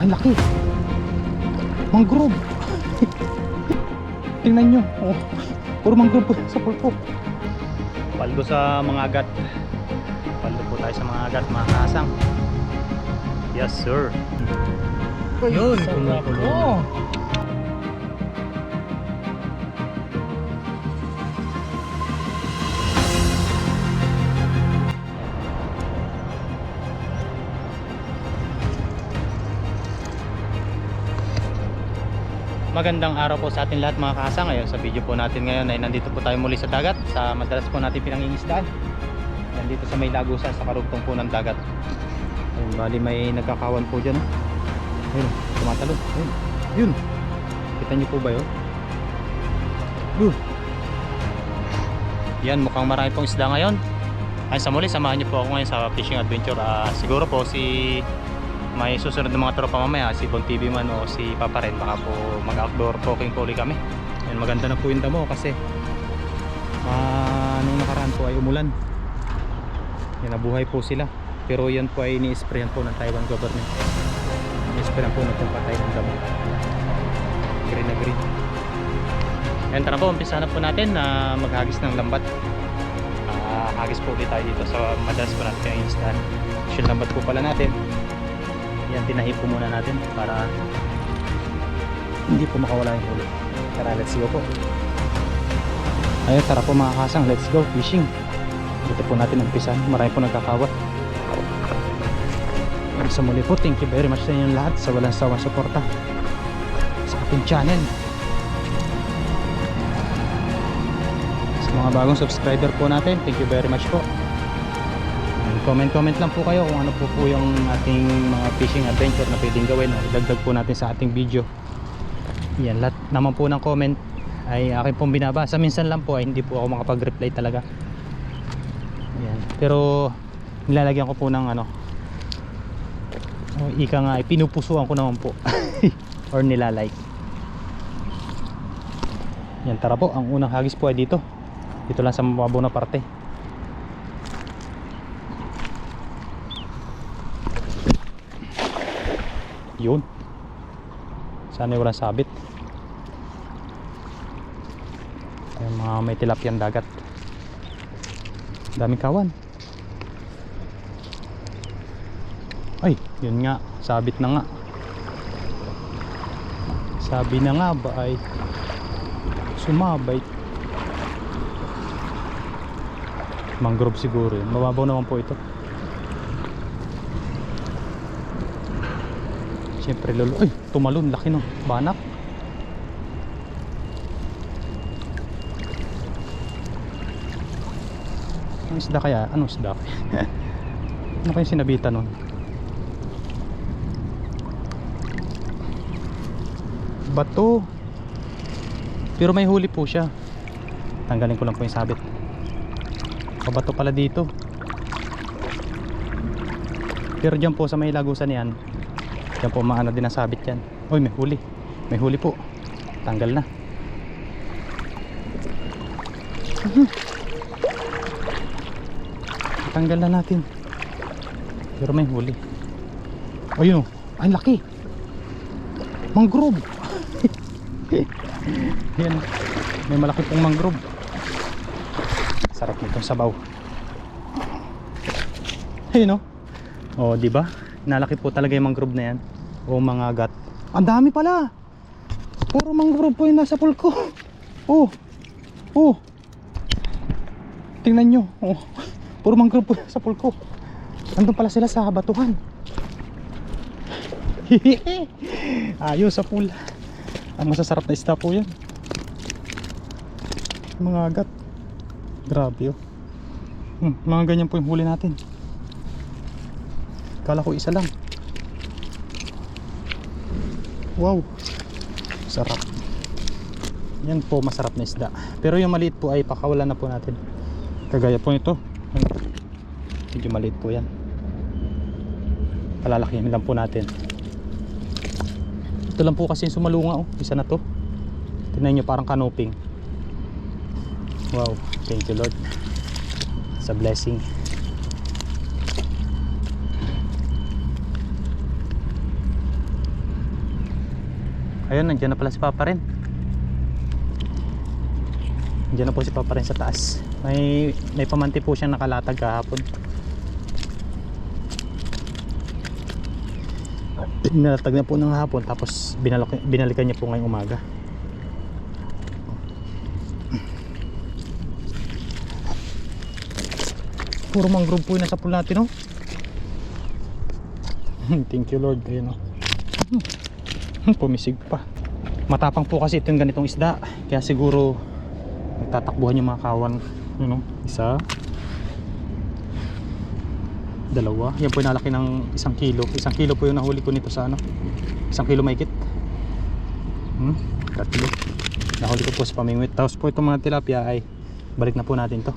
Ang laki. Mangrove. Tingnan nyo. Oh, puro mangrove po sa pulpo. Paldo sa mga agat. Paldo po tayo sa mga agat, mga kasang. Yes sir. Yun, sarap. kumukulo. Oh. Magandang araw po sa atin lahat mga kasang. Ngayon sa video po natin ngayon ay nandito po tayo muli sa dagat, sa madalas po natin pinangingisdaan. Nandito sa may lagusan sa karugtong po ng dagat. Ayun, bali may nagkakawan po dyan. Ayun, tumatalon. Ayun, yun. Kita nyo po ba yun? Yan, mukhang marami pong isda ngayon. Ay sa muli, samahan nyo po ako ngayon sa fishing adventure. Siguro po si may susunod ng mga tropa mamaya, si Bon TV man o si Papa rin, baka po mag-outdoor talking po ulit kami. Yan, maganda na po yung damo kasi nung nakaraan po ay umulan. Yan, nabuhay po sila. Pero yan po ay ni-sprayan po ng Taiwan government. Ni-sprayan po ng patay ng damo. Green na green. Yan, tara po, umpisa na po natin na maghagis ng lambat. Hagis po ulit tayo dito sa madalas po natin yung isdan. Yung lambat po pala natin. Yan, tinahi po muna natin para hindi po makawala yung huli. Tara, let's go po. Ayun, tara po mga kasang, let's go fishing. Dito po natin umpisan. Marami po nagkakawat. Sa muli po, thank you very much sa inyong lahat sa walang sawang suporta sa ating channel. Sa mga bagong subscriber po natin, thank you very much po. Comment lang po kayo kung ano po yung ating mga fishing adventure na pwedeng gawin o idagdag po natin sa ating video. Yan, lahat naman po ng comment ay akin pong binabasa. Minsan lang po ay hindi po ako makapag-reply talaga. Yan. Pero nilalagyan ko po ng ika nga, pinupusuan ko naman po or nilalike. Yan, tara po, ang unang hagis po ay dito lang sa mababaw na parte. Yun, sana walang sabit. Ayan, mga may tilapiyang dagat, daming kawan. Ay, yun nga, sabit na nga. Sabi na nga ba ay sumabay. Mangrove siguro yun. Mababaw naman po ito. Siyempre lolo. Ay, tumalon, laki no, banak. Ano isda kaya? Ano isda? Ano kaya sinabitan nun? Bato. Pero may huli po siya. Tanggalin ko lang po yung sabit. Kabato pala dito. Pero dyan po sa may lagusan yan, yan po maano din ang sabit yan. Uy, may huli. May huli po. Tanggal na. Tanggal na natin. Pero may huli. Ayun o. Ay, laki. Mangrove. Yan. May malaki pong mangrove. Sarap nitong sabaw. Ayun o. O, diba? Nalaki po talaga yung mangrove na yan. O mga agat. Ang dami pala. Puro mangrove po yung nasa pool ko. Tingnan nyo. Puro mangrove po sa pool ko. Nandun pala sila sa batuhan. Ayos sa pool. Ang masasarap na isda po yan. Mga agat. Grabe mga ganyan po yung huli natin. Kala ko isa lang. Wow, sarap. Yan po, masarap na isda. Pero yung maliit po ay pakawalan na po natin. Kagaya po ito. Medyo maliit po yan. Palalakihin lang po natin. Ito lang po kasi yung sumalunga. Isa na to. Tingnan nyo, parang kanoping. Wow, thank you Lord. It's a blessing. Ayun, nandiyan na pala si Papa rin. Nandiyan na po si Papa rin sa taas. May pamanti po siyang nakalatag kahapon. Nalatag na po ng hapon, tapos binalikan niya po ngayong umaga. Puro mangrove po yung nasa pool natin, oh. Thank you Lord. Ayun, oh. Pumisig pa. Matapang po kasi itong ganitong isda, kaya siguro nagtatakbuhan yung mga kawan. Yun, oh. Isa, dalawa. Yan po yung nalaki ng 1 kilo. 1 kilo po yung nahuli ko nito sa ano, 1 kilo mahigit. Tatlo. Nahuli ko po sa pamingwit. Tapos po itong mga tilapia ay balik na po natin to.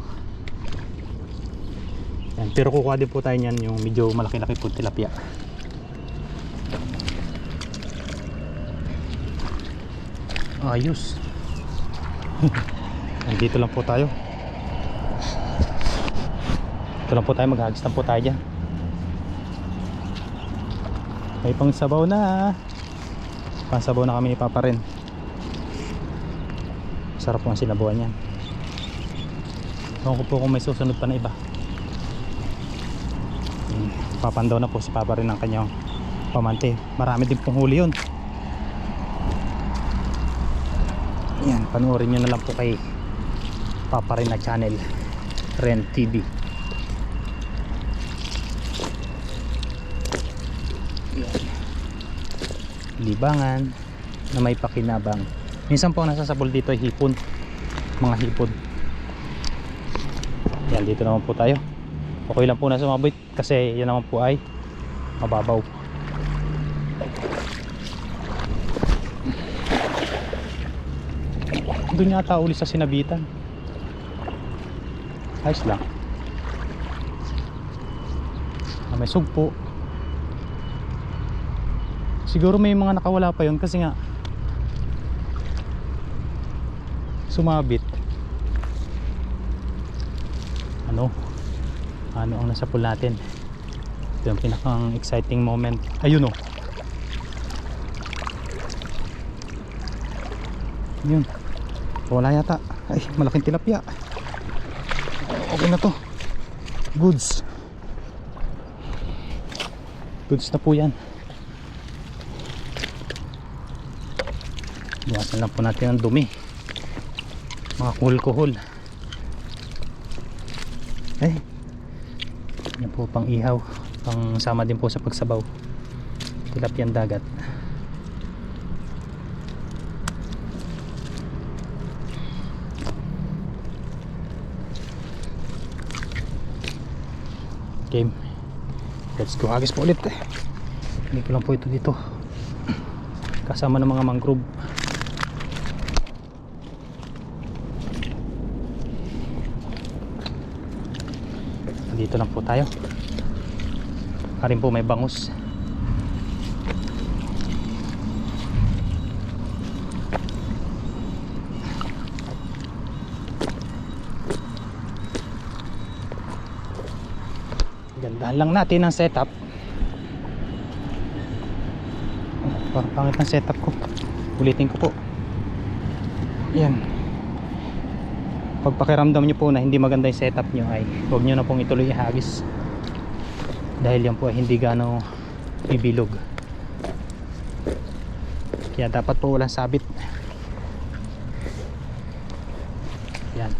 Yan. Pero kukuha din po tayo nyan yung medyo malaki-laki po tilapia. Ayos. Nandito lang po tayo. Ito lang po tayo, maghahagis lang po tayo dyan. May pangsabaw na. Pangsabaw na kami ni Papa rin. Sarap po ang sinabuhan yan. Ewan ko po kung may susunod pa na iba. Papandaw na po si Papa rin ng kanyang pamante. Marami din pong huli yun. Yan, panoorin nyo na lang po kay Papa rin na channel, Ren TV. Yan. Libangan na may pakinabang. Minsan po ang nasasabol dito ay hipon, mga hipon. Yan, dito naman po tayo. Okay lang po na sumabit kasi yan naman po ay mababaw. Doon yata uli sa sinabitan. Ayos lang. May sugpo. Siguro may mga nakawala pa yun kasi nga sumabit. Ano ang nasa pool natin. Ito yung pinakang exciting moment. Ayun, oh. Yun. Wala yata. Ay, malaking tilapia. Okay na to. Goods. Goods na po yan. Buwasan lang po natin ang dumi. Mga kuhol-kuhol. Ay, yan po pang ihaw, pang sama din po sa pagsabaw. Tilapiyang dagat. Game. Let's go. Agis po ulit. Hindi ko lang po ito dito. Kasama ng mga mangrove. Dito lang po tayo. Karin po may bangus. Gandahan lang natin ang setup. Parang pangit ang setup ko. Ulitin ko po. Yan. Pag pakiramdam nyo po na hindi maganda yung setup nyo ay huwag nyo na pong ituloy ihagis. Dahil yan po ay hindi gaano bibilog. Kaya dapat po walang sabit. Yan.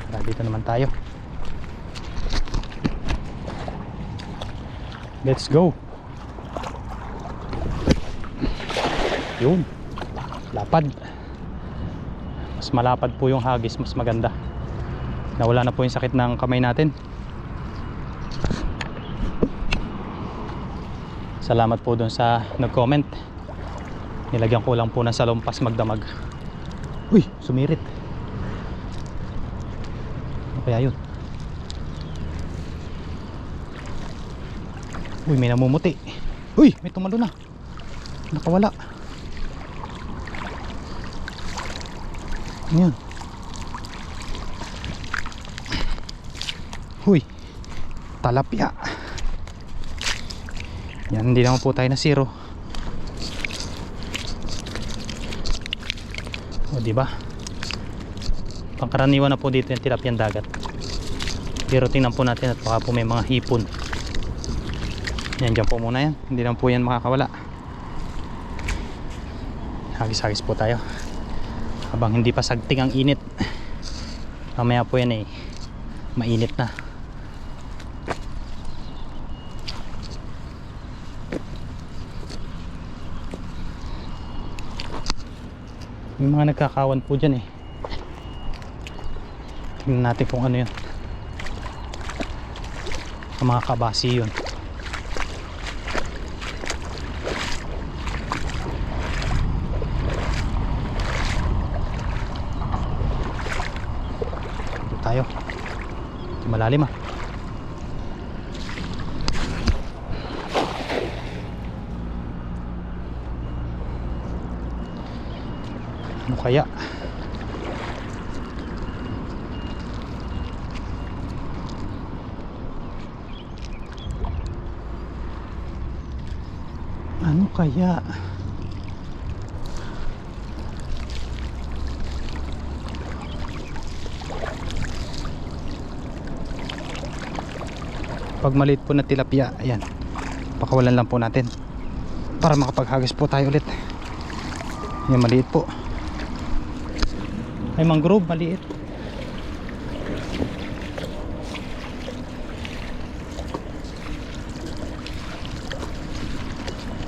Tara, dito naman tayo. Let's go. Yun. Lapad. Mas malapad po yung hagis, mas maganda. Nawala na po yung sakit ng kamay natin. Salamat po dun sa nag-comment. Nilagyan ko lang po ng salumpas magdamag. Uy, sumirit. Ano kaya yun? Uy, may namumuti. Uy, may tumalo na. Nakawala. Ayan. Huy, talapia. Yan, hindi naman po tayo na zero. di ba? Pangkaraniwan na po dito yung tilapiyang dagat. Pero tingnan po natin at baka po may mga hipon. Yan, dyan po muna yan. Hindi lang po yan makakawala. Hagis-hagis po tayo habang hindi pa sagting ang init. Mamaya po yan mainit na. May mga nagkakawan po dyan tingnan natin kung ano yun. Ang mga kabasi yun. Dito tayo. Malalim Ano kaya? Ano kaya? Pag maliit po na tilapia, ayan, pakawalan lang po natin para makapaghagis po tayo ulit. Ayan, maliit po. Ay, mangrove, maliit.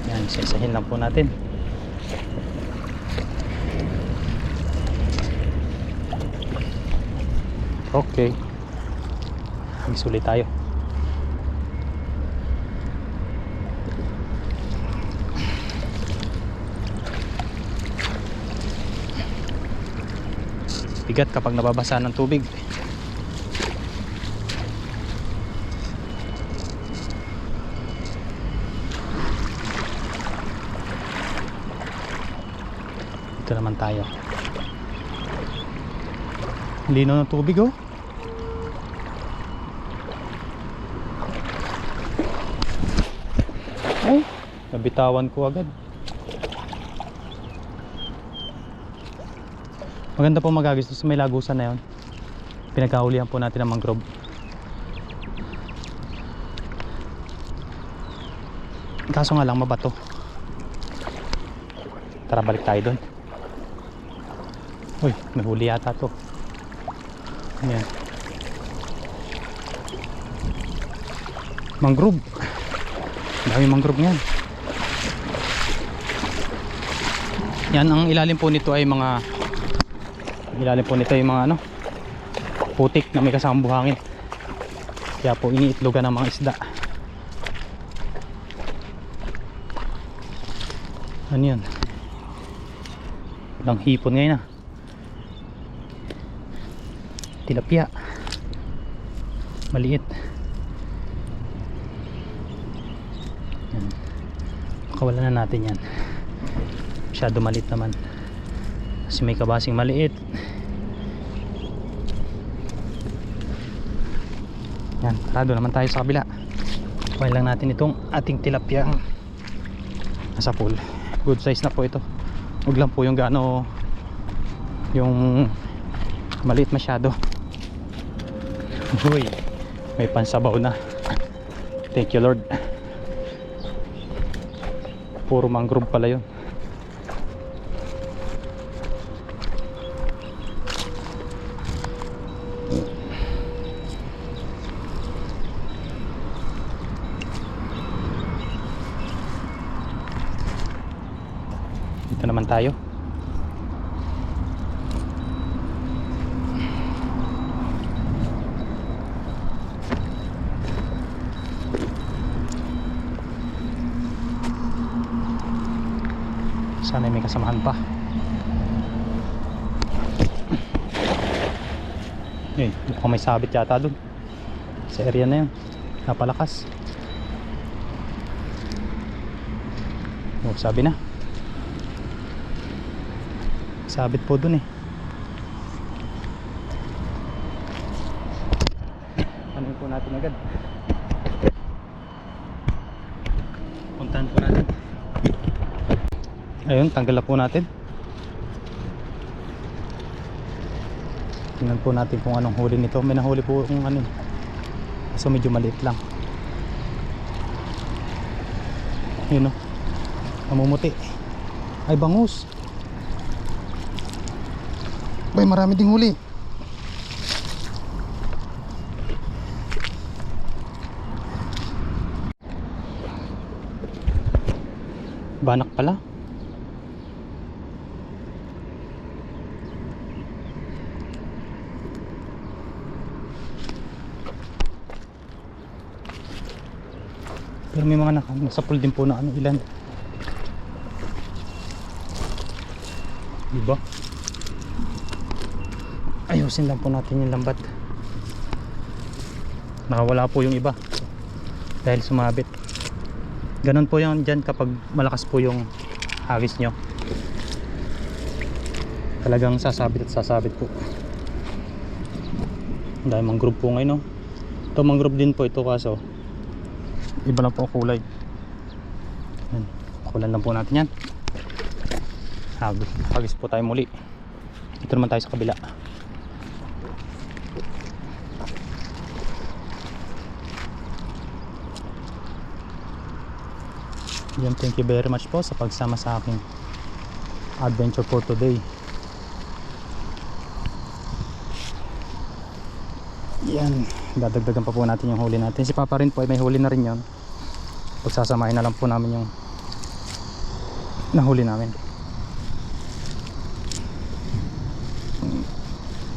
Yan, isa-isahin lang po natin. Okay, isulit tayo. Bigat kapag nababasa ng tubig. Ito naman tayo. Lino ng tubig Ay, nabitawan ko agad. Maganda po magagis sa may lagusan na yun. Pinagkahulihan po natin ang mangrove. Kaso nga lang mabato. Tara, balik tayo doon. Uy, may huli yata to. Ayan. Mangrove. Dami mangrove yan. Yan, ang ilalim po nito ay mga putik na may kasamang buhangin. Kaya po iniitlogan ng mga isda. Ano yan? Walang hipon ngayon tilapia maliit. Yan. Pakawalan na natin yan. Masyado maliit naman kasi may kabasing maliit. Yan, tara doon naman tayo sa kabila. Kuhain lang natin itong ating tilapia nasa pool. Good size na po ito. Huwag lang po yung gaano yung maliit masyado. Uy, may pansabaw na. Thank you Lord. Puro mangrove pala yun. Dito naman tayo. Sana may kasamahan pa. Mukhang may sabit yata dun sa area na yun. Napalakas. Sabi na sabit po dun ano po natin agad. Puntahan po natin. Ayun, tanggal na po natin. Tingnan po natin kung anong huli nito. May nahuli po kung ano, so medyo maliit lang. Yun o, namumuti. Ay, bangus. Bay, marami ding huli. Banak pala. Pero may mga nasapul din po na ano, ilan. Diba? Ayusin lang po natin yung lambat. Nakawala po yung iba dahil sumabit. Ganun po yan dyan kapag malakas po yung hagis nyo. Talagang sasabit at sasabit po. Dahil mangrove po ngayon, no? Ito mangrove din po ito, kaso iba lang po ang kulay. Yan. Kulan lang po natin yan. Hagis po tayo muli. Dito naman tayo sa kabila. Yan, thank you very much po sa pagsama sa aking adventure for today. Yan, dadagdagan pa po natin yung huli natin. Si Papa rin po ay may huli na rin yon. Pagsasamahin na lang po namin yung nahuli namin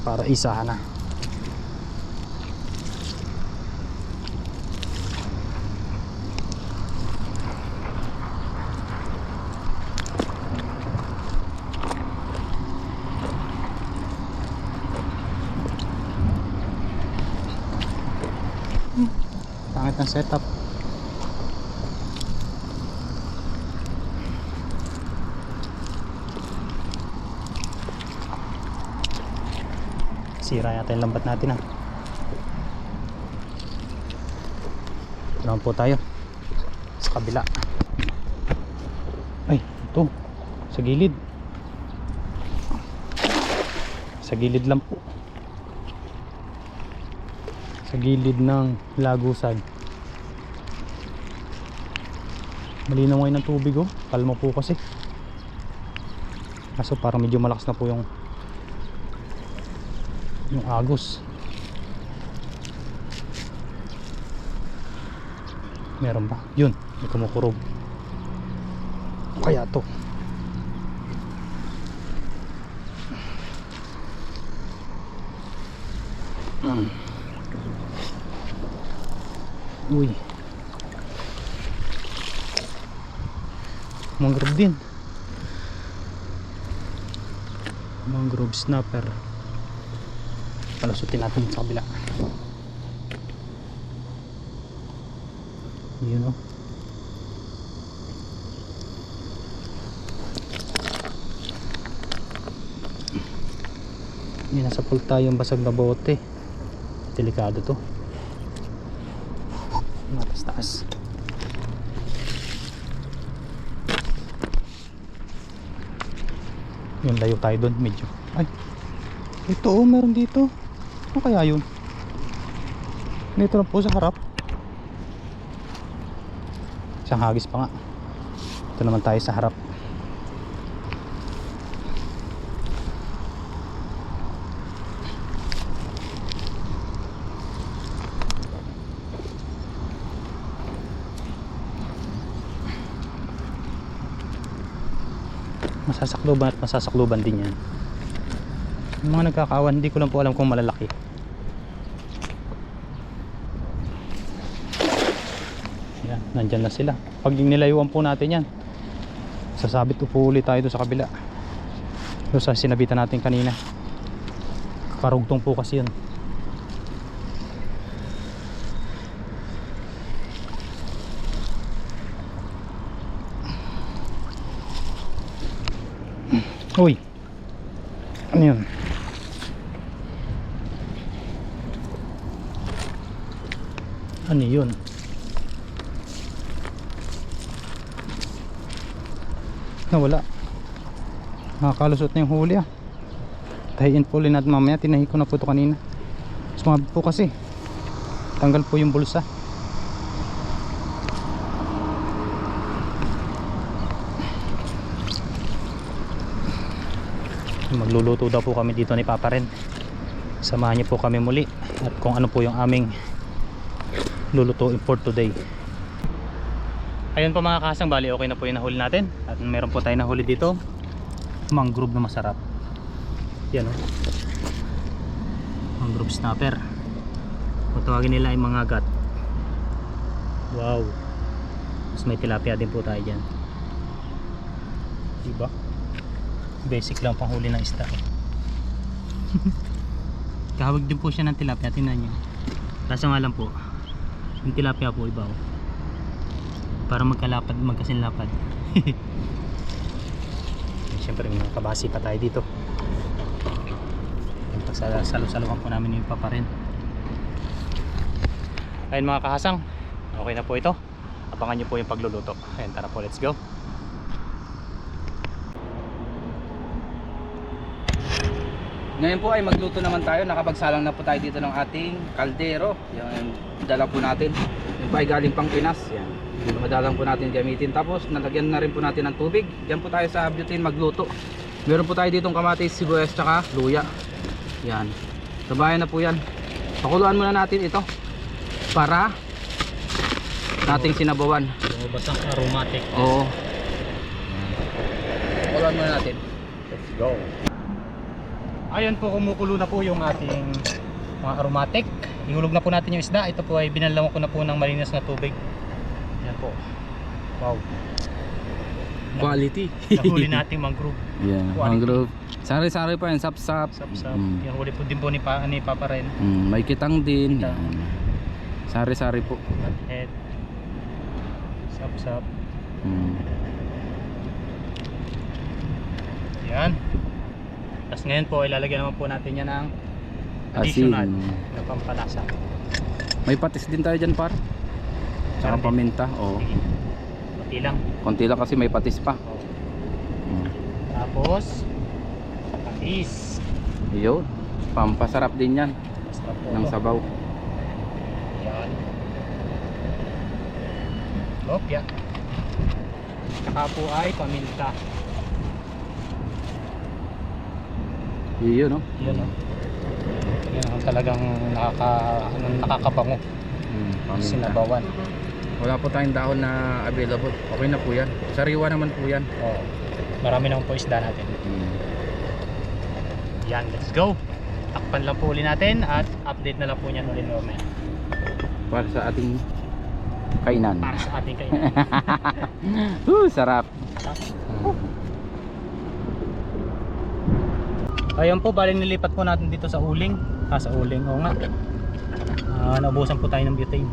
para isahan na. Pangit ng setup. Sira yata yung lambat natin, ha. Ito naman po tayo sa kabila. Ay, ito sa gilid. Sa gilid lang po. Sa gilid ng lagusan. Malinaw ngayon ng tubig, oh. Kalma po kasi. Kaso parang medyo malakas na po yung agos. Meron ba? Yun, may kumukurog. Kaya to. Uy, mangrove din. Mangrove snapper. Palusutin natin sa kabila. Yun, oh. Yan, nasa pool tayong basag na bote. Delikado to. Matas-taas. Yun, layo tayo doon medyo. Ay, ito, oh, meron dito. Ano kaya yun? Dito lang po sa harap. Isang hagis pa nga. Ito naman tayo sa harap. Masasakluban at masasakluban din yan. Yung mga nagkakawan, hindi ko lang po alam kung malalaki. Yan, nandyan na sila. Pag nilayuan po natin yan, sasabit po ulit tayo doon sa kabila. Doon sa sinabitan natin kanina. Karugtong po kasi yun. Uy, ano yun? Ano yun? Nawala. Nakakalusot na yung huli, ah. Tahiin po ulit natin mamaya. Tinahi ko na po ito kanina. Sumabit po kasi. Tanggal po yung bulsa. Magluluto daw po kami dito ni Papa Ren. Samahan niyo po kami muli at kung ano po yung aming lulutuin for today. Ayun po mga kasang, bali okay na po yung nahuli natin. At meron po tayo nahuli dito, mangrove na masarap. Yan o, mangrove snapper. Kung tawagin nila ay mga gat. Wow. Mas may tilapia din po tayo dyan. Diba? Basic lang pang huli ng isda. Kahawag din po siya ng tilapia, tingnan nyo. Kaso nga lang po, yung tilapia po iba oh. Para magkalapad, magkasinlapad. Siyempre may mga kabasi pa tayo dito. Salo-saluhan po namin yung Papa Ren. Ayun mga kahasang, okay na po ito. Abangan nyo po yung pagluluto. Ayun, tara po, let's go. Ngayon po ay magluto naman tayo. Nakapagsalang na po tayo dito ng ating kaldero. Yan, dala po natin. Yung pa ay galing pang Pinas. Yan. Madalang po natin gamitin. Tapos nalagyan na rin po natin ng tubig. Diyan po tayo sa butane magluto. Meron po tayo ditong kamatis, sibuyas, tsaka luya. Yan. Sabayan na po yan. Pakuluan muna natin ito para nating sinabawan. Lumabas ang aromatic. Oo. Pakuluan muna natin. Let's go. Ayan po, kumukulo na po yung ating mga aromatic. Ihulog na po natin yung isda. Ito po ay binalawang ko na po ng malinis na tubig. Ayan po. Wow. Quality. Nahuli nating mangrove. Yan, Quality. mangrove. Sari-sari pa yan, sap-sap. Sap-sap. Yung huli po din po ni Papa Ren. May kitang din. Kitang. Yan. Sari-sari po. Head. Sap-sap. Yan. Tapos ngayon po, ilalagyan naman po natin yan ng additional na pampalasa. May patis din tayo dyan par. Tsaka Meron din. paminta. Oo. Sige. Pati lang. Konti lang kasi may patis pa. Tapos patis. Yun. Pampasarap din yan. Sarap po Ng ito. sabaw. Yan. Lopya. Saka po ay paminta. Yun no? Yan o. Yan ang talagang nakakabango. Paminta. Sinabawan. Wala po tayong dahon na available. Okay na po yan. Sariwa naman po yan. Oh, marami naman po isda natin. Yan, let's go. Takpan lang po uli natin at update na lang po niyan ulit mamaya Para sa ating kainan. para sa ating kainan. Sarap. Ayun po, bali nilipat po natin dito sa uling. Sa uling, oo nga. Naubusan po tayo ng butane.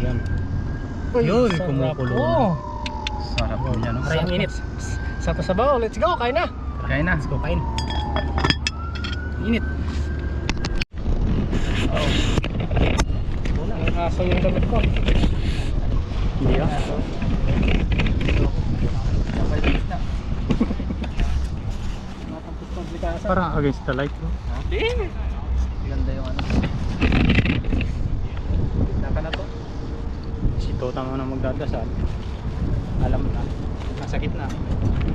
Yan. Yun, kumukulo. Sarap po yan. No? Aray, ang init. Sa pasabaw, let's go, kain na. Kain na. Let's go, kain. Init. Wala, nakaso yung damit ko. Hindi ah. Parang against the light, no? Ganda yung ano. Naka na to. Si Tota mo na magdadasal. Alam na. Nasa gitna.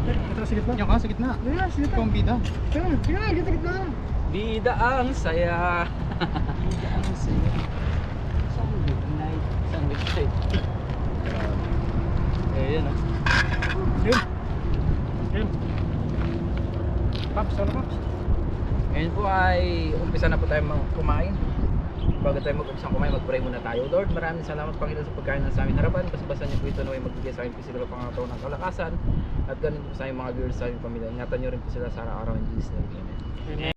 Ito sa gitna. Yung ka sa gitna. Ayan, sa gitna. Ikaw ang bida. Ayan, gitna, gitna. Bida ang saya. Bida ang saya. Sunlit night. Sunlit night. Eh, yan ah. Yun. Yun. Paps, ano Paps? Ngayon po ay umpisa na po tayo kumain. Bago tayo mag-umpisang kumain, mag-pray muna tayo. Lord, maraming salamat Panginoon sa pagkain ng sa aming harapan. Basta-basta niyo po ito na may magbigay sa akin pisikal na pangataon ng kalakasan. At ganun po sa aming mga viewers sa aming pamilya. Ingatan niyo rin po sila sa araw-araw in Jesus' name. Amen.